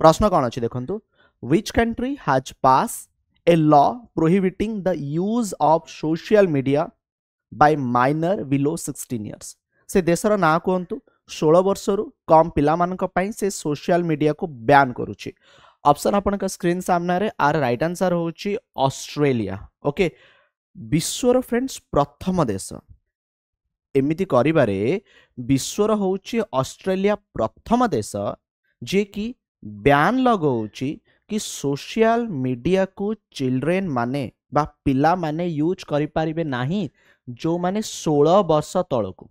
प्रश्न कौन अच्छी देखो which country has pass a law prohibiting the use of social media bye minor below 16 years से देशर ना कहतु 16 वर्ष रु कम पिला मानक पई से सोशल मीडिया को बैन करुछि ऑप्शन अपन का स्क्रीन सामने रे आर राइट आंसर होछि ऑस्ट्रेलिया ओके विश्वर फ्रेंड्स प्रथम देश एमिति करिबारे विश्वर होछि ऑस्ट्रेलिया प्रथम देश जे कि बैन लगाउछि कि सोशल मीडिया को चिल्ड्रेन माने बा पिला माने यूज करि पारिबे नाही जो माने 16 वर्ष तळकु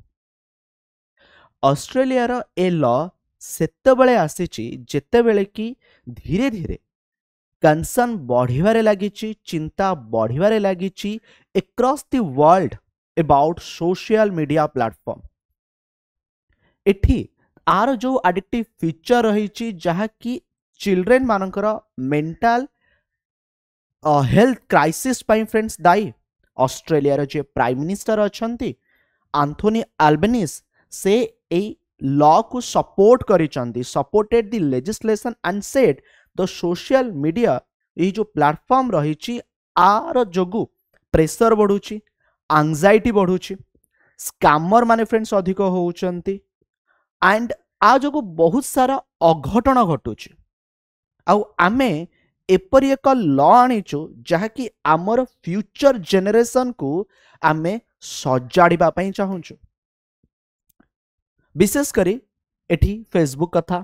ऑस्ट्रेलिया रो ए लॉ सेते बेले आसीची जेते बेले कि धीरे धीरे कंसर्न बढ़िबारे लागिची चिंता बढ़िबारे लागिची across the world about social media platform एठी आर जो एडिक्टिव फीचर रही जहा कि चिल्ड्रेन मानकर मेंटल हेल्थ क्राइसिस पाई फ्रेंड्स दायी ऑस्ट्रेलिया रो जे प्राइम मिनिस्टर अछंती एंथोनी अल्बनीज से ए लॉ को सपोर्ट करिसंती supported the legislation and said the social media ये जो प्लेटफॉर्म रही आर जोगु प्रेशर बढ़ुची एंजाइटी बढ़ुची स्कैमर माने फ्रेंड्स अधिक होउचंती एंड आ जोगु बहुत सारा अघटन घटुची आउ आमे एपरी एक लॉ आनीचु जहाँकि आमर फ्यूचर जेनेरेशन को आमे सजाड़िबा पई चाहूचु विशेष करी एठी फेसबुक कथा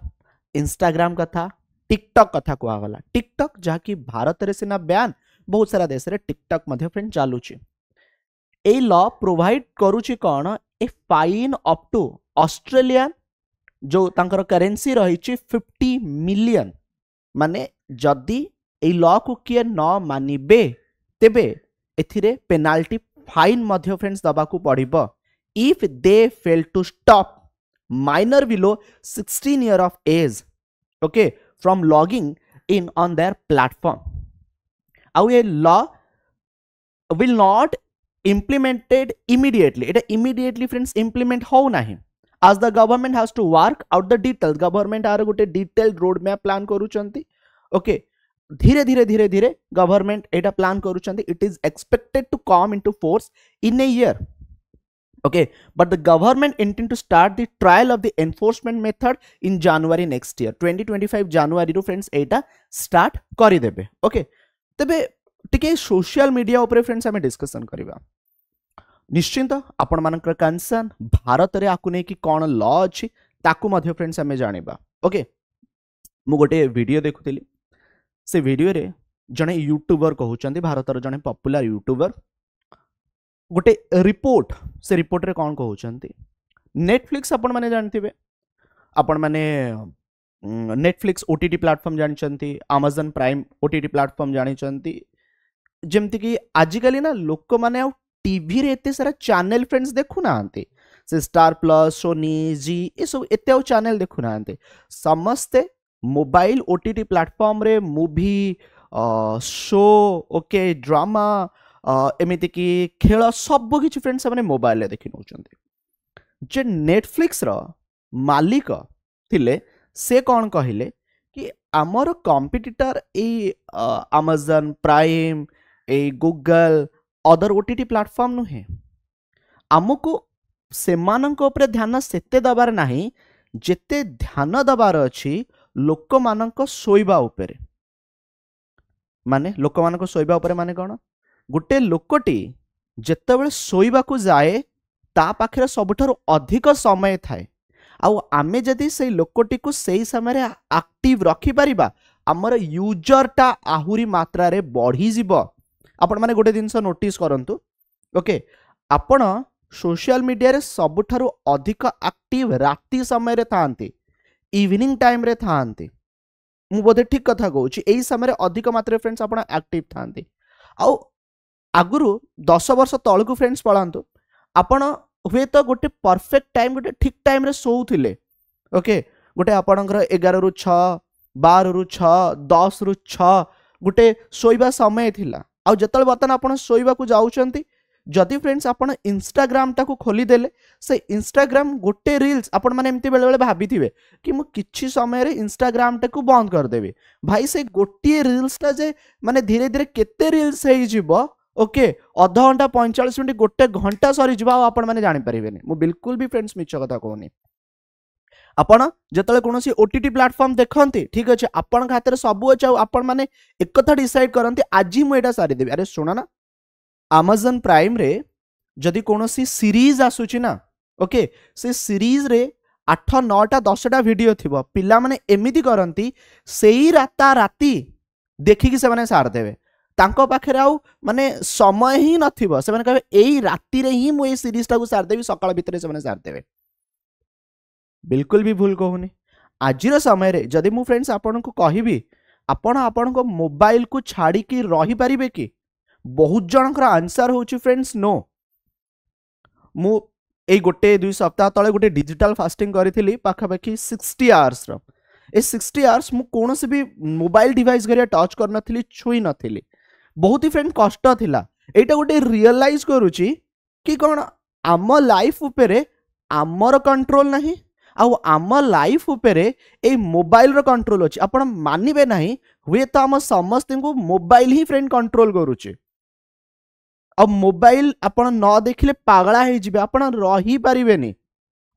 इंस्टाग्राम कथा टिकटॉक कथा कहगला टिकटॉक जहाँकि भारत रे सिना बैन बहुत सारा देश रे टिकटॉक मध्ये फ्रेंड चालुची ए लॉ प्रोवाइड करूची कौन ए फाइन अप टू ऑस्ट्रेलियन जो तांकर करेंसी रही 50 मिलियन माने जदि ए लॉ को किए न मानिबे तेबे एथिरे पेनाल्टी फाइन मध्य फ्रेंड्स दबा को पड़िबो if they fail to stop minor below 16 year of age okay from logging in on their platform आउ a law will not implemented immediately it immediately friends implement हो नाही as the government has to work out the details government आर गोटे detailed road map plan करूचंती okay धीरे धीरे धीरे धीरे government Etah plan करूचंती it is expected to come into force in a year okay but the government intend to start the trial of the enforcement method in January next year 2025 January row friends Etah start करि देबे okay तबे टिके social media उपरे friends हमें discussion करिबा निश्चिंत आपण मानकर कंसर्न भारत रे आकु नै कि कोन लॉ अछि ताकु मध्य फ्रेंड्स हमें जानिबा ओके मु गोटे वीडियो देखुतिली से वीडियो रे जने यूट्यूबर कहउचंदी भारत रो जने पॉपुलर यूट्यूबर गोटे रिपोर्ट से रिपोर्ट रे कोन कहउचंदी नेटफ्लिक्स आपण माने जानथिबे आपण माने नेटफ्लिक्स ओटीटी प्लेटफॉर्म जानिचंती Amazon प्राइम ओटीटी प्लेटफॉर्म जानिचंती जेमती कि आजिकली ना लोक माने टीवी रे एते सारा चैनल फ्रेंड्स देखु नांते से स्टार प्लस सोनी जी ए सब एते चैनल देखु नांते समस्ते मोबाइल ओटीटी प्लेटफॉर्म रे मूवी शो ओके ड्रामा एमिति कि खेल सब किछि फ्रेंड्स माने मोबाइल रे देखि नउचंते जे नेटफ्लिक्स रो मालिक थिले से कोन कहिले कि हमर कॉम्पिटिटर ए Amazon प्राइम ए गूगल अदर ओटीटी प्लेटफॉर्म नुहे आमको सेमानक उपरे ध्यान सेते दबार नाही जेते ध्यान दबार अछि लोक मानक सोइबा उपरे माने लोक मानक सोइबा उपरे माने कोन गुटे लोकटी जेतेबेले सोइबा को जाए ता पाखरे सबठारो अधिक समय थाए आउ आमे जदि से लोकटी को सही समय एक्टिव रखि परिबा हमर यूजर टा आहुरी मात्रा रे बढ़ी जिवो आपण माने गोटे दिन नोटिस करंतु ओके आपण सोशल मीडिया रे सबठारो अधिक एक्टिव राति समय रे थांती इवनिंग टाइम रे थांती मु बोधे ठीक कथा कहूची एई समय रे अधिक मात्रा फ्रेंड्स आपण एक्टिव थांती आउ आगुरु 10 वर्ष तळकु फ्रेंड्स पळांतु आपण हुए तो गोटे परफेक्ट टाइम गोटे ठीक टाइम रे सोउथिले ओके गोटे आपणकर 11 रु 6 12 रु 6 10 रु 6 गोटे सोइबा समय थिला आ जतल बतन आपण सोइबा को जाउचंती जदि फ्रेंड्स आपण इंस्टाग्राम टाको खोली देले से इंस्टाग्राम गोटे रील्स आपण माने एमती बेले बेले भाभी थिबे कि मु किछि समय रे इंस्टाग्राम टाको बंद कर देबे भाई से गोटे रील्स ता जे माने धीरे धीरे केते रील्स हेई जिवो ओके आधा घंटा 45 मिनिट गोटे घंटा सरी जिवो आपण माने जानि परिबेनी मु बिल्कुल भी फ्रेंड्स मिछ कथा कहूनी आपण जतले कोनोसी ओटीटी प्लेटफॉर्म देखंती ठीक अछि आपण खातिर सब अछि आपण माने एक कथा डिसाइड करंती आज मु एटा सारी देबी अरे सुना ना Amazon प्राइम रे जदि कोनोसी सीरीज आसुची ना ओके से सीरीज रे 8 9टा 10टा वीडियो थिबो पिला माने एमिति करंती सेही राता राती देखि कि से माने सार देबे तांको पाखरे आउ माने समय ही नथिबो से माने कहबे एई राती रे ही मु ए सीरीज टाको सार देबी सकाळ भितरे से माने सार देबे बिल्कुल भी भूल कहूनी आज समय रे जदि मु फ्रेंड्स आपन को कहिबी आपण आपन को मोबाइल को छाड़ी की रही परिबे कि बहुत जनकर आंसर होची फ्रेंड्स नो मु ए गोटे 2 सप्ताह तले गोटे डिजिटल फास्टिंग करिथिली पाखापाखि 60 आवर्स रो ए 60 आवर्स मु कोनोसे भी मोबाइल डिवाइस गरिया टच कर नथिली छुई नथिली बहुत ही फ्रेंड कष्ट थिला एटा गोटे रियलाइज करूची कि कोन आम लाइफ उपरे आमर कंट्रोल नहीं आउ आम लाइफ उपरे ए मोबाइल रो कंट्रोल अछि आपण मानिबे नाही हुए तो आम समस्त को मोबाइल ही फ्रेंड कंट्रोल करूची अब मोबाइल आपण न देखिले पागला हे जिबे आपण रही परिबेनी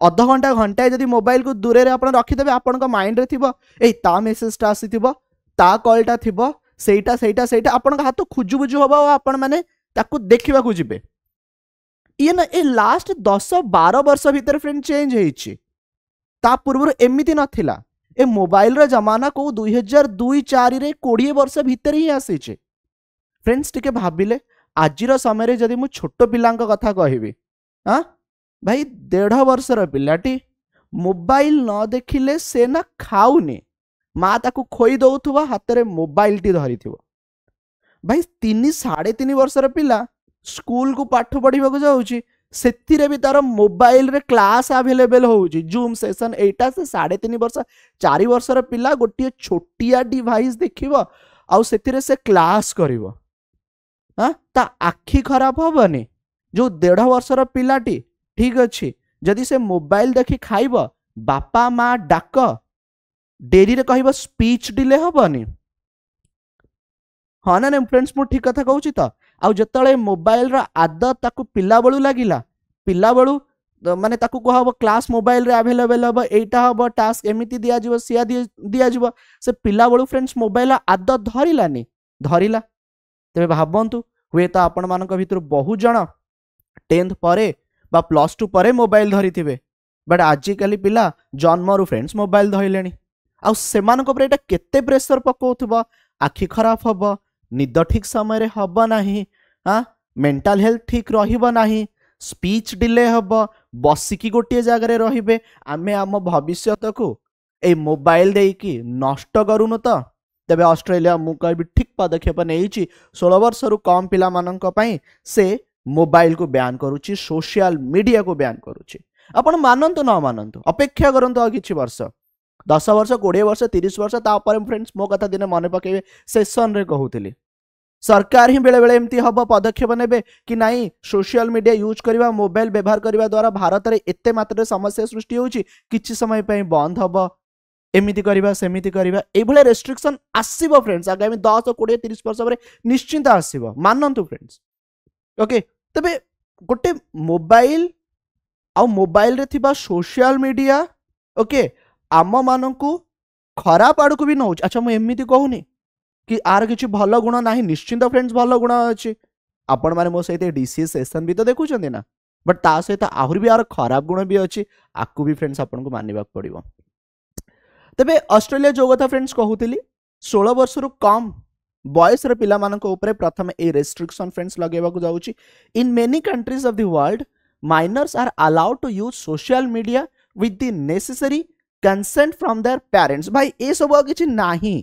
आधा घंटा घंटा जदि मोबाइल को दूरे रे आपण रखि देबे आपण को माइंड रे थिबो ए ता मेसेज ता आसीथिबो ता कॉल ता थिबो सेटा आपण हाथ खुजु बुजु होबा आपण माने ताकू देखिबा को जिबे ये ना ए लास्ट 10-12 वर्ष भीतर फ्रेंड चेंज हेछि ता पूर्व एमिति नथिला ए मोबाइल रो जमाना को 2002-4 रे 20 वर्ष भीतर ही आसी छे फ्रेंड्स टिके भाबिले आजिर समय रे जदि मु छोटो पिलांक कथा कहिबी हां भाई 1.5 वर्षर पिलाटी मोबाइल न देखिले से ना खाउनी माँ ताकू खोई दउथुवा हाथ रे मोबाइल टी धरिथिबो भाई 3-3.5 वर्षर पिला स्कूल को पाठ पढ़िबा को जाउची सेतिरे भी तार मोबाइल रे क्लास अवेलेबल होउची जूम सेशन एटा से 3.5 वर्ष 4 वर्षर पिला गोटे छोटिया डिवाइस देखिबो आउ सेतिरे से क्लास करिवो हां ता आखी खराब होबनी जो 1.5 वर्षर पिलाटी ठीक अछि जदि से मोबाइल देखि खाइबो बापा माँ डाक डेरी रे कहबो स्पीच डिले होबनी हाँ ना फ्रेंड्स मु ठीक कथा कहूची तो आउ जतले मोबाइल रा आदत ताकू पिला बळू लागिला पिला बळू माने ताकू कहबो क्लास मोबाइल रे अवेलेबल हबो एटा हबो टास्क एमिति दिया जिवो सिया दिया जिवो से पिला बळू फ्रेंड्स मोबाइल आदत धरिलानी धरिला तबे भाबंतु हुए तो आपण मानक भितर बहुत जण 10th परे बा +2 परे मोबाइल धरिथिबे बट आजिकली पिला जन्मरु फ्रेंड्स मोबाइल धइलेनी आउ सेमानक पर एटा केते प्रेशर पकोथबो आखि खराब हबो निद ठीक समय रे हबो नाही हां मेंटल हेल्थ ठीक रहिबो नाही स्पीच डिले हबो बसिकी गोटे जगह रे रहिबे आमे आम भविष्यत को ए मोबाइल देई की नष्ट करूनु तो तबे ऑस्ट्रेलिया मु कहबी ठीक पदक्षेप नेइची 16 वर्ष रु कम पिला मानक पई से मोबाइल को बैन करूची सोशल मीडिया को बैन करूची आपण मानंतु न मानंतु अपेक्षा करंतु आ किछि वर्ष 10 वर्ष 20 वर्ष 30 वर्ष तापर फ्रेंड्स मो कथा दिन मन पकेबे सेशन रे कहूतिली सरकार ही बेले बेले एमती हबो पदक्षेप नेबे कि नाही सोशल मीडिया यूज करबा मोबाइल व्यवहार करबा द्वारा भारत रे एते मात्रा समस्या सृष्टि होउची किछि समय पई बंद हबो एमिति करबा सेमिति करबा ए भले रेस्ट्रिक्शन आसीबो फ्रेंड्स आगामी 10 20 30 वर्ष परे निश्चिंत आसीबो मानंतु फ्रेंड्स ओके तबे गोटे मोबाइल आ मोबाइल रे थिबा सोशल मीडिया ओके आम मानकू खराब आड़ को भी नौ अच्छा मुझे एमती कहूनी कि आर किसी भल गुण ना निश्चिंत फ्रेंड्स भल गुण अच्छे आपण मैंने मो सहित डीसी सेशन भी तो देखुं ना बट ता सहित आहरी भी आर खराब गुण भी अच्छी आपको भी फ्रेंड्स आपन को मानवा पड़ो तेबे ऑस्ट्रेलिया जो कथा फ्रेंड्स कहूली 16 वर्ष रु कम बयस पिला मानक ऊपर प्रथम ए रेस्ट्रिक्शन फ्रेंड्स लगेबा को जाउची in many countries of the world minors are allowed to use social media with the necessary consent from their parents भाई ए सब किछि नाही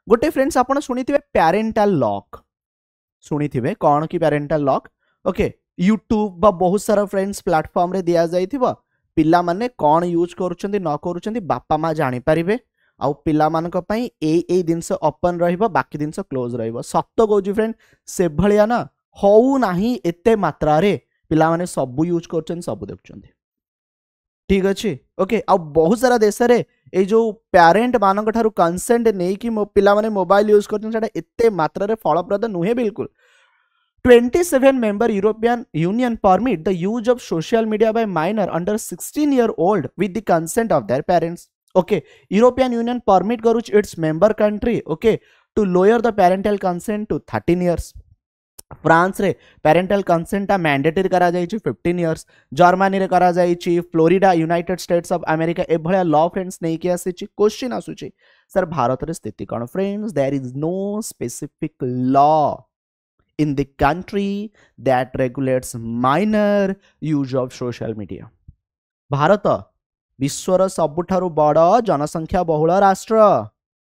गोटे फ्रेंड्स आपण सुनिथिबे पेरेंटल लॉक सुनिथिबे कोन की पेरेंटल लॉक ओके यूट्यूब बा बहुत सारा फ्रेंड्स प्लेटफॉर्म रे दिया जाइथिबो पिला माने कोन यूज करूचंदी न करूचंदी बापा मां जानि परिबे आउ पिला मानक पई ए दिनस ओपन रहिबो बाकी दिनस क्लोज रहिबो सत्य कहूची फ्रेंड से भलिया ना हौ नाही एते मात्रा रे पिला माने सब यूज करछन सब देखछन ठीक अच्छे ओके आ बहुत सारा देश रे ए जो पेरेंट मानक ठारू कंसेंट नै कि मो पिला माने मोबाइल यूज करछन सेटा एते मात्रा रे फलप्रद नुहे बिल्कुल 27 member European Union permit the use of social media by minor under 16-year-old with the consent of their parents. Okay, European Union permit करूच its member country okay to lower the parental consent to 13 years. France रे parental consent mandatory करा जाइछि 15 years Germany रे करा जाइछि Florida United States of America ए भलिया law friends नै कि आसीछि क्वेश्चन आसुछि सर भारत रे स्थिति कोन friends there is no specific law in the country that regulates minor use of social media. Bharat विश्वर सबुठारु बड़ जनसंख्या बहुल राष्ट्र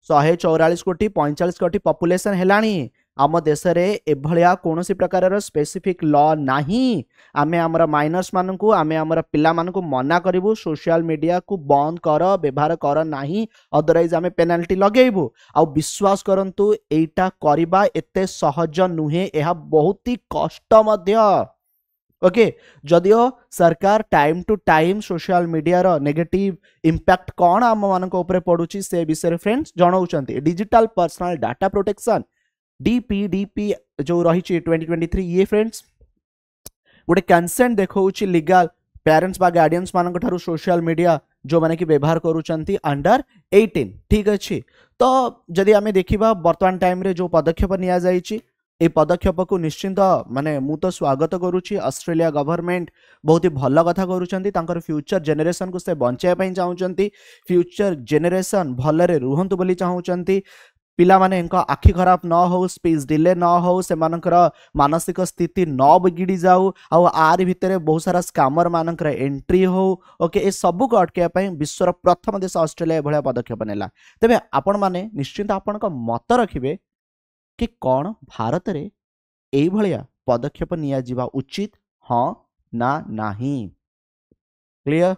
144 कोटी 45 कोटी पॉपुलेशन हेलानी आम देश में एभलिया कौन प्रकार स्पेसिफिक लॉ नहीं आमे आमर माइनर्स मानकु आमे आमर पिला मानकु मना करिवु सोशल मीडिया को बंद कर व्यवहार कर नहीं अदरवाइज आमे पेनाल्टी लगेबु आ विश्वास करंतु एटा करिबा एते सहज नुहे एहा बहुत ही कष्ट मध्य ओके जदियो सरकार time to time social media रो नेगेटिव इंपैक्ट कौन आम मानक ऊपर पडुची से विषय फ्रेंड्स जणाउचंती digital personal data protection DPDP जो रही 2023 ये फ्रेंड्स गोटे कंसेंट देखौछि लीगल पेरेंट्स बा गार्डियंस मानक ठारू सोशल मीडिया जो माने कि व्यवहार करूचंती अंडर 18 ठीक अछि तो जदि आमे देखिबा वर्तमान टाइम रे जो पदक्षेप निया जाइछि ए पदक्षेप को निश्चिंत माने मु तो स्वागत करूछि ऑस्ट्रेलिया गवर्नमेंट बहुत ही भल कथा करूचंती तांकर फ्यूचर जनरेशन को से बंचाय पई चाहूचंती फ्यूचर जनरेशन भलरे रुहंतु बोली चाहूचंती पिला माने इनका आखि खराब न हो स्पीच डिले न हो से मानकर मानसिक स्थिति न बिगिड़ी जाऊ आर भितर बहुत सारा स्कामर मानकर एंट्री हो ओके ए सब को अटके पई विश्वर प्रथम देश ऑस्ट्रेलिया भलिया पदक्षेप नेला तबे आपण माने निश्चिंत आपण का मत रखिबे कि कौन भारत रे एई भलिया पदक्षेप निया जिबा उचित हां ना नाही क्लियर